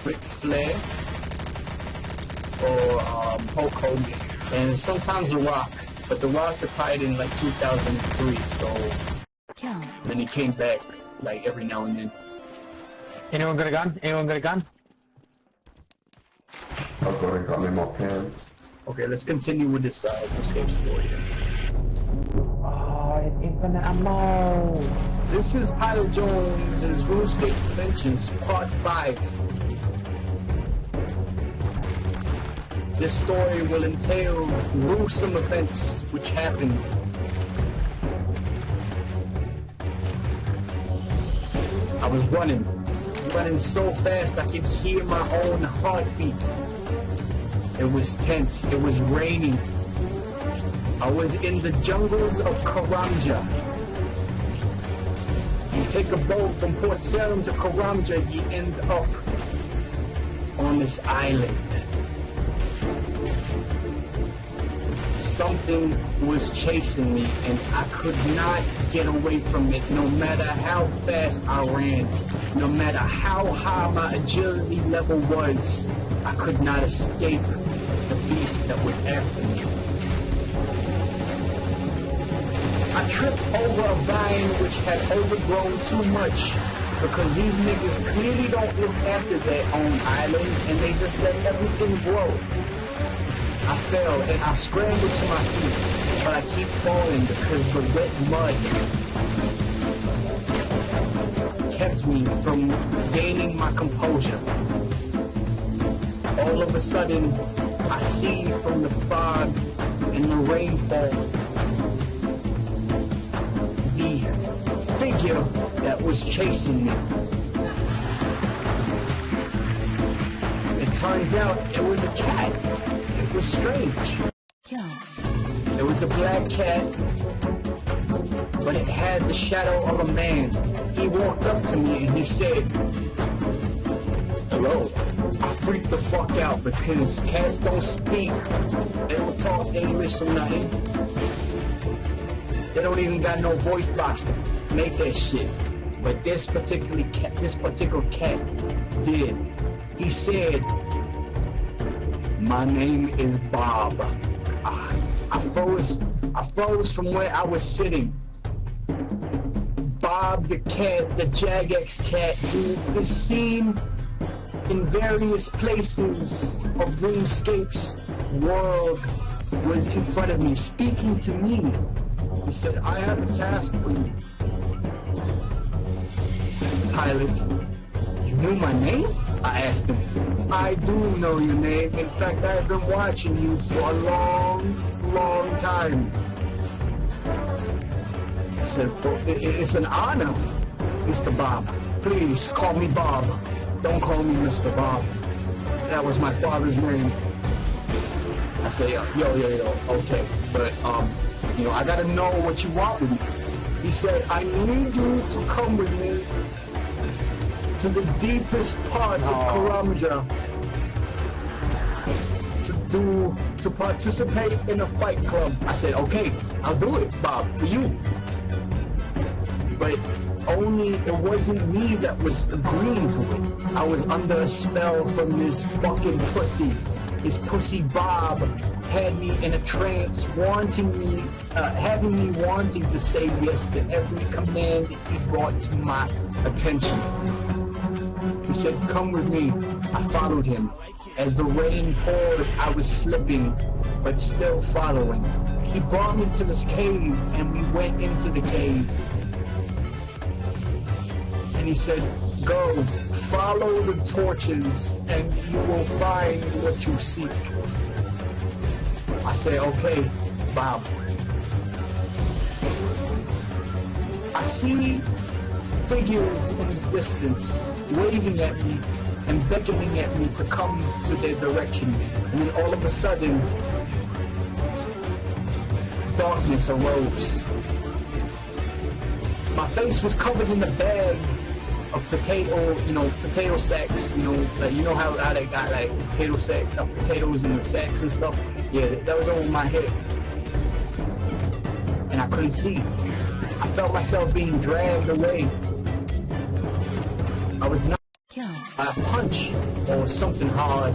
Ric Flair or Hulk Hogan, and sometimes The Rock. But The Rock retired in like 2003, so then he came back like every now and then. Anyone got a gun? Anyone got a gun? I've got me more pants. Okay, let's continue with this escape story. Oh, infinite ammo! This is Pilot Jones' RuneScape Adventures Part 5. This story will entail gruesome events which happened. I was running so fast I could hear my own heartbeat. It was tense, it was raining. I was in the jungles of Karamja. You take a boat from Port Sarim to Karamja, you end up on this island. Something was chasing me and I could not get away from it, no matter how fast I ran, no matter how high my agility level was. I could not escape the beast that was after me. I tripped over a vine which had overgrown too much because these niggas clearly don't look after their own island and they just let everything grow. I fell and I scrambled to my feet, but I keep falling because the wet mud kept me from gaining my composure. All of a sudden, I see from the fog and the rainfall the figure that was chasing me. It turns out it was a cat. It was strange. It was a black cat, but it had the shadow of a man. He walked up to me and he said, "Hello." I freaked the fuck out because cats don't speak. They don't talk English or nothing. They don't even got no voice box to make that shit. But this particular cat did. He said, "My name is Bob." I froze from where I was sitting. Bob the cat, the Jagex cat, who is seen in various places of RuneScape's world, was in front of me, speaking to me. He said, "I have a task for you." "Pilot, you knew my name?" I asked him. "I do know your name. In fact, I have been watching you for a long, long time." I said, "Well, it's an honor, Mr. Bob. Please call me Bob. Don't call me Mr. Bob. That was my father's name." I said, yo, okay. But, I gotta know what you want with me." He said, "I need you to come with me to the deepest parts of Karamja to participate in a fight club." I said, "Okay, I'll do it, Bob, for you." But only it wasn't me that was agreeing to it. I was under a spell from this fucking pussy. This pussy Bob had me in a trance, having me wanting to say yes to every command he brought to my attention. He said, "Come with me." I followed him. As the rain poured, I was slipping, but still following. He brought me to this cave, and we went into the cave. And he said, "Go, follow the torches, and you will find what you seek." I said, "Okay, Bob." I see figures in the distance waving at me and beckoning at me to come to their direction. And then all of a sudden, darkness arose. My face was covered in a bag of potato sacks, you know how they got like potato sacks, potatoes in the sacks and stuff. Yeah, that was over my head. And I couldn't see. I felt myself being dragged away. I was not. a punch or something hard.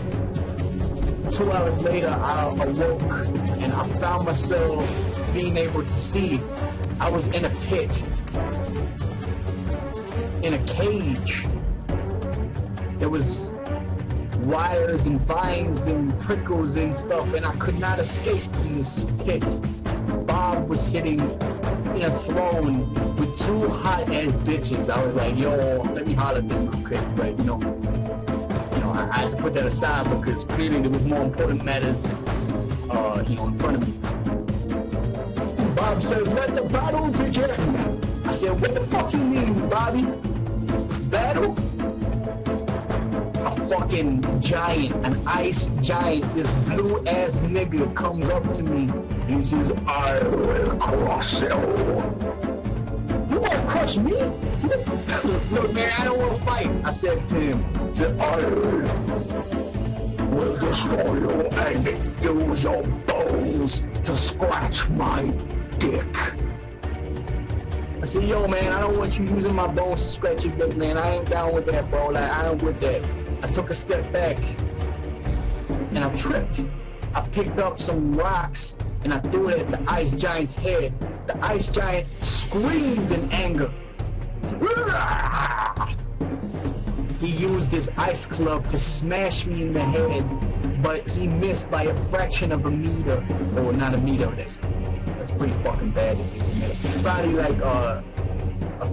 2 hours later, I awoke and I found myself being able to see. I was in a pit, in a cage. There was wires and vines and prickles and stuff, and I could not escape from this pit. Bob was sitting in a throne with 2 hot-ass bitches. I was like, yo, let me holler at them real quick, but I had to put that aside because clearly there was more important matters, in front of me. Bob says, let the battle begin. I said, what the fuck you mean, Bobby? Battle? A fucking giant, an ice giant, this blue-ass nigga comes up to me and he says, I will crush you. You wanna crush me? Look, man, I don't wanna fight. I said to him, I will destroy you and use your bones to scratch my dick. I said, yo, man, I don't want you using my bones to scratch your dick, man. I ain't down with that, bro. Like, I ain't with that. I took a step back and I tripped. I picked up some rocks and I threw it at the ice giant's head. The ice giant screamed in anger. He used his ice club to smash me in the head, but he missed by a fraction of a meter. Or not a meter, that's pretty fucking bad. Probably like a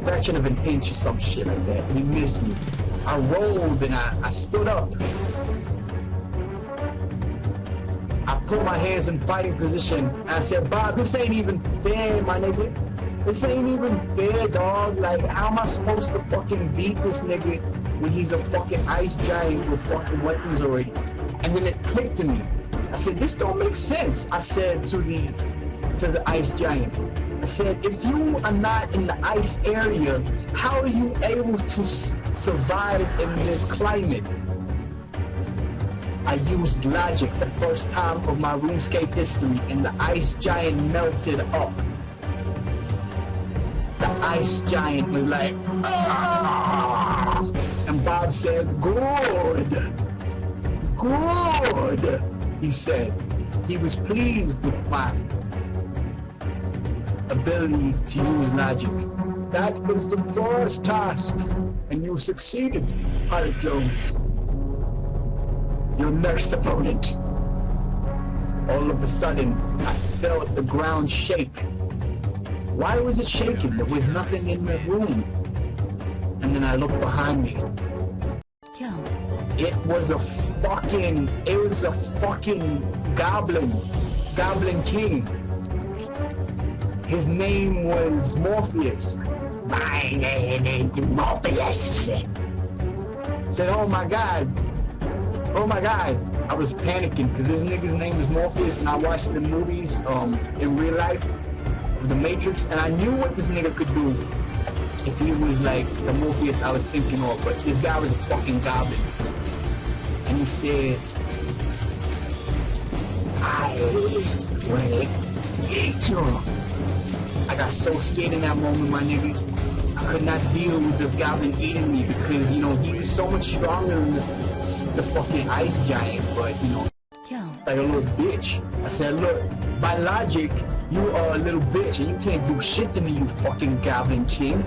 fraction of an inch or some shit like that. He missed me. I rolled and I stood up. I put my hands in fighting position and I said, Bob, this ain't even fair, my nigga. This ain't even fair, dog. Like, how am I supposed to fucking beat this nigga when he's a fucking ice giant with fucking weapons already? And then it clicked to me. I said, this don't make sense. I said to the ice giant. I said, if you are not in the ice area, how are you able to survive in this climate? I used logic the first time of my RuneScape history, and the ice giant melted up. The ice giant was like, ah! And Bob said, good, good, he said. He was pleased with my ability to use logic. That was the first task, and you succeeded, Pilot Jones. Your next opponent. All of a sudden, I felt the ground shake. Why was it shaking? There was nothing in the room. And then I looked behind me. It was a fucking Goblin King. His name was Morpheus. My name is Morpheus. Said, oh my God. I was panicking because this nigga's name is Morpheus, and I watched the movies in real life, The Matrix, and I knew what this nigga could do if he was like the Morpheus I was thinking of, but this guy was a fucking goblin. And he said, I will eat you. I got so scared in that moment, my nigga. I could not deal with the goblin eating me because, he was so much stronger than the fucking ice giant, but, like a little bitch. I said, look, by logic, you are a little bitch and you can't do shit to me, you fucking Goblin King.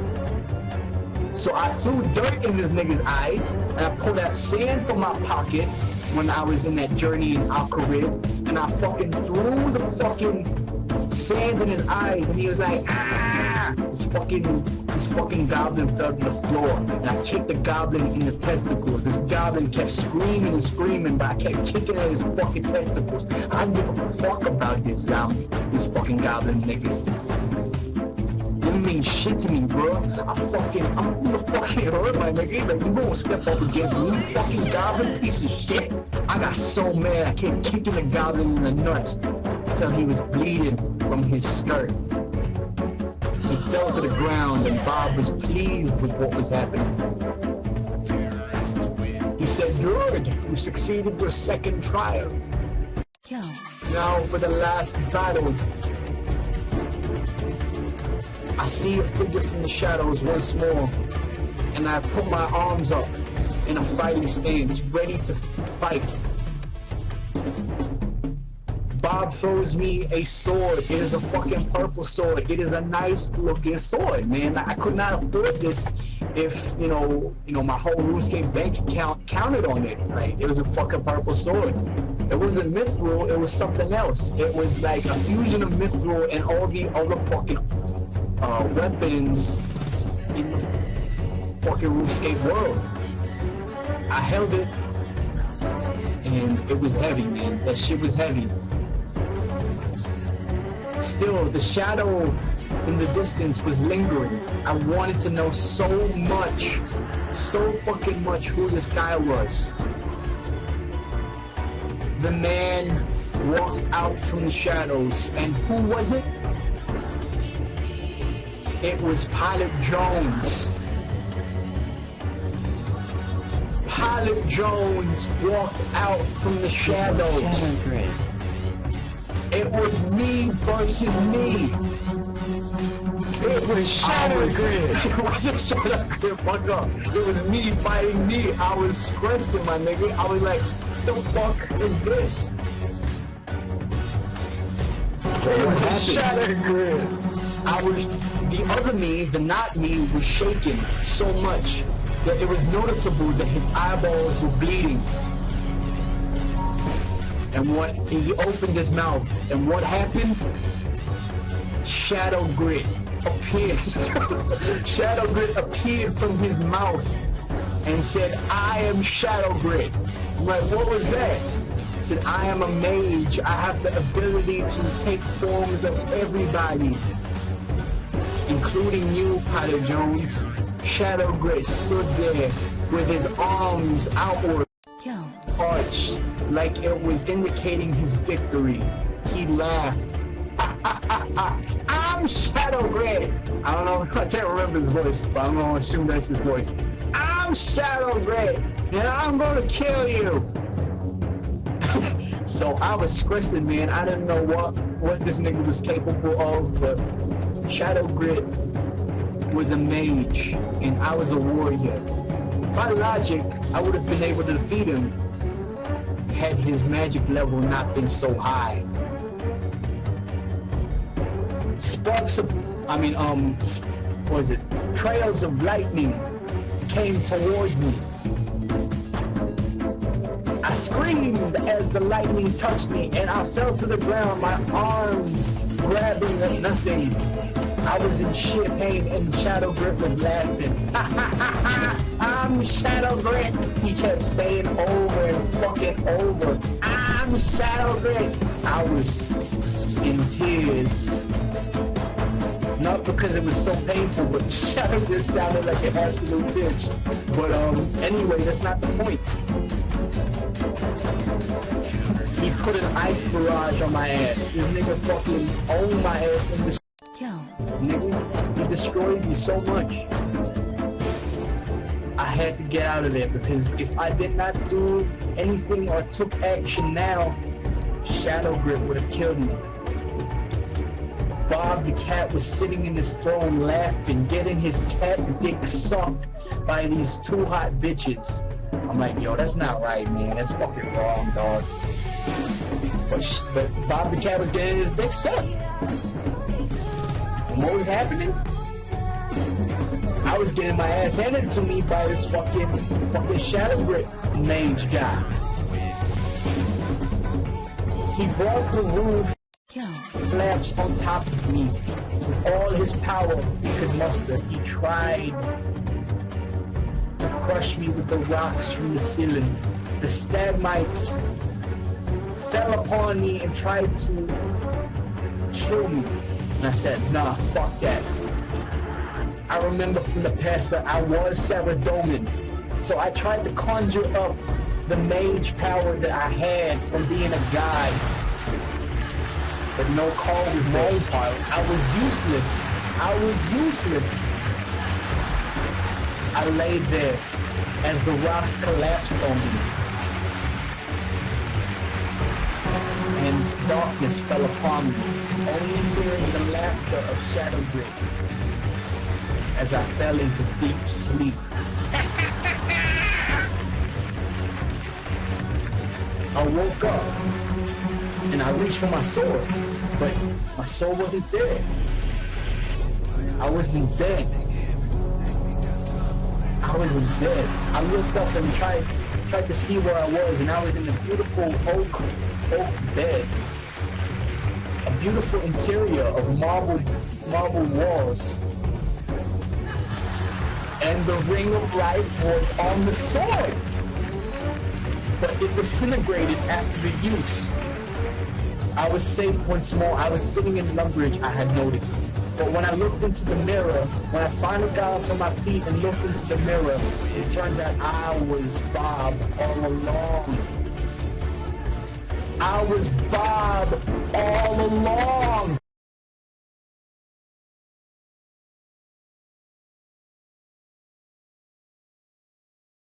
So I threw dirt in this nigga's eyes, and I pulled out sand from my pockets when I was in that journey in Al-Carib, and I fucking threw the fucking sand in his eyes, and he was like, ah! This fucking goblin fell to the floor, and I kicked the goblin in the testicles. This goblin kept screaming and screaming, but I kept kicking at his fucking testicles. I don't give a fuck about this fucking goblin nigga. You don't mean shit to me, bro. I'm gonna fucking hurt my nigga. Like, you gonna step up against me, fucking goblin piece of shit. I got so mad, I kept kicking the goblin in the nuts until he was bleeding from his skirt. He fell to the ground, and Bob was pleased with what was happening. He said, good, you succeeded your second trial. Now for the last battle. I see a figure from the shadows once more, and I put my arms up in a fighting stance, ready to fight. Bob throws me a sword. It is a fucking purple sword. It is a nice looking sword, man. I could not afford this if, you know, my whole RuneScape bank account counted on it. Right? It was a fucking purple sword. It wasn't Mithril, it was something else. It was like a fusion of Mithril and all the other fucking weapons in the fucking RuneScape world. I held it, and it was heavy, man. That shit was heavy. Still, the shadow in the distance was lingering. I wanted to know so fucking much who this guy was. The man walked out from the shadows, and who was it? It was Pilot Jones. Pilot Jones walked out from the shadows. It was me versus me. It was Shadow Grid. It wasn't Shadow Grid, fuck up. It was me fighting me. I was stressing, my nigga. I was like, what the fuck is this? It was Shadow Grid. The other me, the not me, was shaking so much that it was noticeable that his eyeballs were bleeding. And he opened his mouth, and what happened? Shadow Grid appeared. Shadow Grid appeared from his mouth and said, I am Shadow Grid. I'm like, what was that? He said, I am a mage. I have the ability to take forms of everybody, including you, Pilot Jones. Shadow Grid stood there with his arms outward, arched, like it was indicating his victory. He laughed. I'm Shadow Grid. I don't know, I can't remember his voice, but I'm gonna assume that's his voice. I'm Shadow Grid, and I'm gonna kill you. So I was stressing, man. I didn't know what this nigga was capable of, but Shadow Grid was a mage, and I was a warrior. By logic, I would have been able to defeat him had his magic level not been so high. Trails of lightning came towards me. I screamed as the lightning touched me, and I fell to the ground, my arms grabbing at nothing. I was in shit pain, and Shadow Grid was laughing. I'm Shadow Grid. He kept saying over and fucking over. I'm Shadow Grid. I was in tears. Not because it was so painful, but Shadow Grid sounded like an absolute bitch. But anyway, that's not the point. He put an ice barrage on my ass. This nigga fucking owned my ass in this. Nigga, he destroyed me so much. I had to get out of there, because if I did not do anything or took action now, Shadow Grid would have killed me. Bob the cat was sitting in his throne laughing, getting his cat dick sucked by these two hot bitches. I'm like, yo, that's not right, man. That's fucking wrong, dog. But Bob the cat was getting his dick sucked. And what was happening? I was getting my ass handed to me by this fucking Shadow Grid mage guy. He brought the roof flaps on top of me. With all his power he could muster, he tried to crush me with the rocks from the ceiling. The stalagmites fell upon me and tried to kill me. And I said, nah, fuck that. I remember from the past that I was Saradomin, so I tried to conjure up the mage power that I had from being a god. But no call was made. I was useless. I was useless. I laid there as the rocks collapsed on me. And darkness fell upon me, only hearing the laughter of Shadow Grid as I fell into deep sleep. I woke up and I reached for my sword, but my sword wasn't there. I wasn't dead. I was dead. I looked up and tried to see where I was, and I was in a beautiful oak bed. A beautiful interior of marble walls. And the ring of light was on the sword. But it disintegrated after the use. I was safe once more. I was sitting in Lumbridge, I had noticed. But when I looked into the mirror, when I finally got onto my feet and looked into the mirror, it turns out I was Bob all along. I was Bob all along!